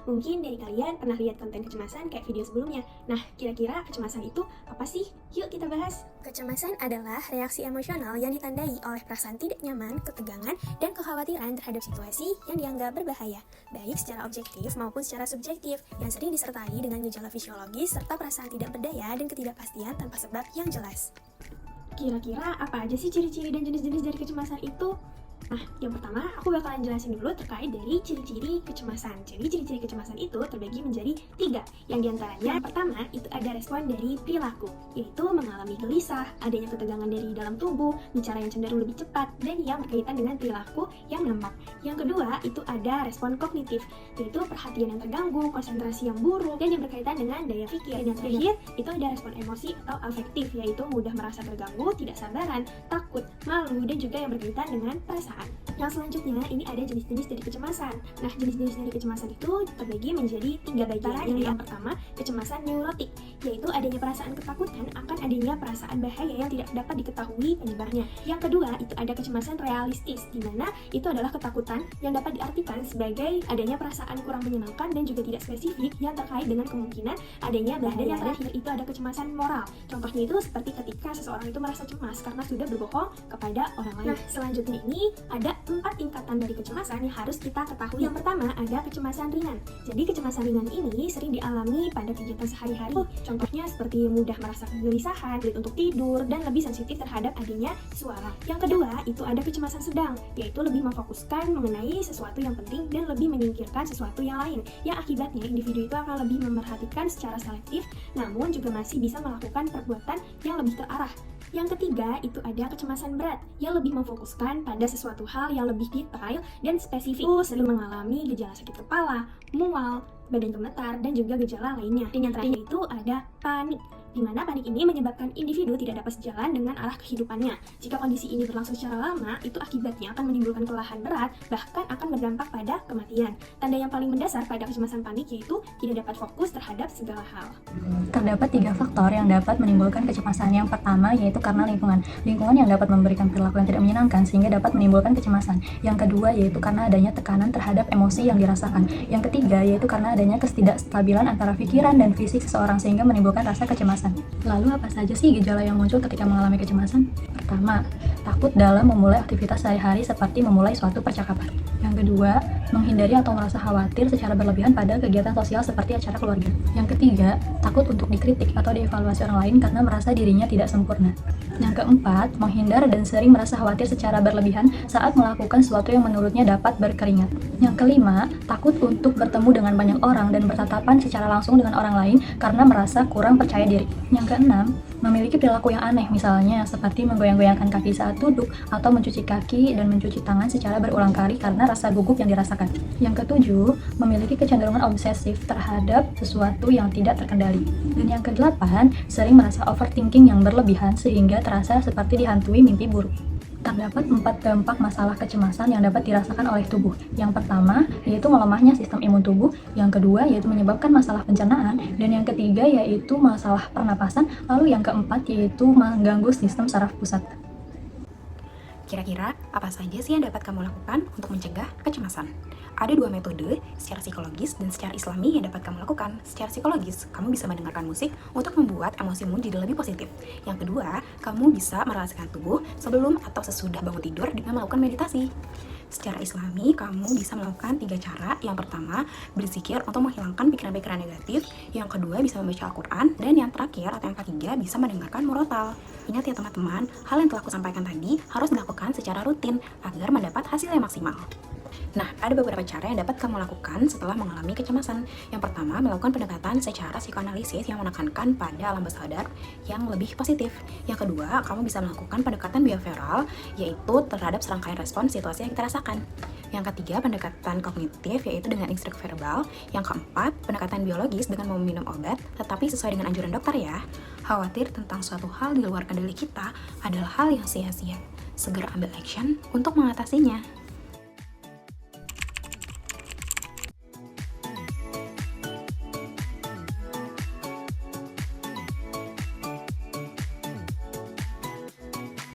mungkin dari kalian pernah lihat konten kecemasan kayak video sebelumnya. Nah, kira-kira kecemasan itu apa sih? Yuk kita bahas. Kecemasan adalah reaksi emosional yang ditandai oleh perasaan tidak nyaman, ketegangan, dan kekhawatiran terhadap situasi yang dianggap berbahaya, baik secara objektif maupun secara subjektif, yang sering disertai dengan gejala fisiologis serta perasaan tidak berdaya dan ketidakpastian tanpa sebab yang jelas. Kira-kira apa aja sih ciri-ciri dan jenis-jenis dari kecemasan itu? Nah, yang pertama aku bakalan jelasin dulu terkait dari ciri-ciri kecemasan. Jadi ciri-ciri kecemasan itu terbagi menjadi 3. Yang diantaranya, yang pertama itu ada respon dari perilaku, yaitu mengalami gelisah, adanya ketegangan dari dalam tubuh, bicara yang cenderung lebih cepat, dan yang berkaitan dengan perilaku yang nampak. Yang kedua itu ada respon kognitif, yaitu perhatian yang terganggu, konsentrasi yang buruk, dan yang berkaitan dengan daya pikir. Dan yang terakhir itu ada respon emosi atau afektif, yaitu mudah merasa terganggu, tidak sabaran, takut, malu, dan juga yang berkaitan dengan perasaan. Yang selanjutnya ini ada jenis-jenis dari kecemasan. Nah, jenis-jenis dari kecemasan itu terbagi menjadi 3 bagian. Yang pertama, kecemasan neurotik, yaitu adanya perasaan ketakutan akan adanya perasaan bahaya yang tidak dapat diketahui penyebabnya. Yang kedua, itu ada kecemasan realistis, di mana itu adalah ketakutan yang dapat diartikan sebagai adanya perasaan kurang menyenangkan dan juga tidak spesifik yang terkait dengan kemungkinan adanya bahaya. Dan yang terakhir itu ada kecemasan moral. Contohnya itu seperti ketika seseorang itu merasa cemas karena sudah berbohong kepada orang lain. Nah, selanjutnya ini ada 4 tingkatan dari kecemasan yang harus kita ketahui. Yang pertama ada kecemasan ringan. Jadi kecemasan ringan ini sering dialami pada kegiatan sehari-hari. Contohnya seperti mudah merasa kegelisahan, sulit untuk tidur, dan lebih sensitif terhadap adanya suara. Yang kedua itu ada kecemasan sedang, yaitu lebih memfokuskan mengenai sesuatu yang penting dan lebih menyingkirkan sesuatu yang lain. Yang akibatnya individu itu akan lebih memerhatikan secara selektif, namun juga masih bisa melakukan perbuatan yang lebih terarah. Yang ketiga itu ada kecemasan berat yang lebih memfokuskan pada sesuatu hal yang lebih detail dan spesifik. Sering mengalami gejala sakit kepala, mual, badan gemetar, dan juga gejala lainnya. Dan yang terakhir itu ada panik, di mana panik ini menyebabkan individu tidak dapat sejalan dengan arah kehidupannya. Jika kondisi ini berlangsung secara lama, itu akibatnya akan menimbulkan kelelahan berat, bahkan akan berdampak pada kematian. Tanda yang paling mendasar pada kecemasan panik yaitu tidak dapat fokus terhadap segala hal. Terdapat 3 faktor yang dapat menimbulkan kecemasan. Yang pertama yaitu karena lingkungan. Lingkungan yang dapat memberikan perilaku yang tidak menyenangkan sehingga dapat menimbulkan kecemasan. Yang kedua yaitu karena adanya tekanan terhadap emosi yang dirasakan. Yang ketiga yaitu karena adanya ketidakstabilan antara pikiran dan fisik seseorang sehingga menimbulkan rasa kecemasan. Lalu apa saja sih gejala yang muncul ketika mengalami kecemasan? Pertama, takut dalam memulai aktivitas sehari-hari seperti memulai suatu percakapan. Yang kedua, menghindari atau merasa khawatir secara berlebihan pada kegiatan sosial seperti acara keluarga. Yang ketiga, takut untuk dikritik atau dievaluasi orang lain karena merasa dirinya tidak sempurna. Yang keempat, menghindar dan sering merasa khawatir secara berlebihan saat melakukan sesuatu yang menurutnya dapat berkeringat. Yang kelima, takut untuk bertemu dengan banyak orang dan bertatapan secara langsung dengan orang lain karena merasa kurang percaya diri. Yang keenam, memiliki perilaku yang aneh, misalnya seperti menggoyang-goyangkan kaki saat duduk atau mencuci kaki dan mencuci tangan secara berulang kali karena rasa gugup yang dirasakan. Yang ketujuh, memiliki kecenderungan obsesif terhadap sesuatu yang tidak terkendali. Dan yang kedelapan, sering merasa overthinking yang berlebihan sehingga terasa seperti dihantui mimpi buruk. Terdapat 4 dampak masalah kecemasan yang dapat dirasakan oleh tubuh. Yang pertama, yaitu melemahnya sistem imun tubuh. Yang kedua, yaitu menyebabkan masalah pencernaan. Dan yang ketiga, yaitu masalah pernapasan. Lalu yang keempat, yaitu mengganggu sistem saraf pusat. Kira-kira apa saja sih yang dapat kamu lakukan untuk mencegah kecemasan? Ada 2 metode, secara psikologis dan secara islami yang dapat kamu lakukan. Secara psikologis, kamu bisa mendengarkan musik untuk membuat emosimu jadi lebih positif. Yang kedua, kamu bisa merelaksasikan tubuh sebelum atau sesudah bangun tidur dengan melakukan meditasi. Secara islami, kamu bisa melakukan 3 cara. Yang pertama, berzikir untuk menghilangkan pikiran-pikiran negatif. Yang kedua, bisa membaca Al-Quran. Dan yang terakhir atau yang ketiga, bisa mendengarkan murotal. Ingat ya teman-teman, hal yang telah aku sampaikan tadi harus dilakukan secara rutin agar mendapat hasil yang maksimal. Nah, ada beberapa cara yang dapat kamu lakukan setelah mengalami kecemasan. Yang pertama, melakukan pendekatan secara psikoanalisis yang menekankan pada alam bawah sadar yang lebih positif. Yang kedua, kamu bisa melakukan pendekatan behavioral, yaitu terhadap serangkaian respon situasi yang kita rasakan. Yang ketiga, pendekatan kognitif, yaitu dengan instruksi verbal. Yang keempat, pendekatan biologis dengan meminum obat, tetapi sesuai dengan anjuran dokter ya. Khawatir tentang suatu hal di luar kendali kita adalah hal yang sia-sia. Segera ambil action untuk mengatasinya.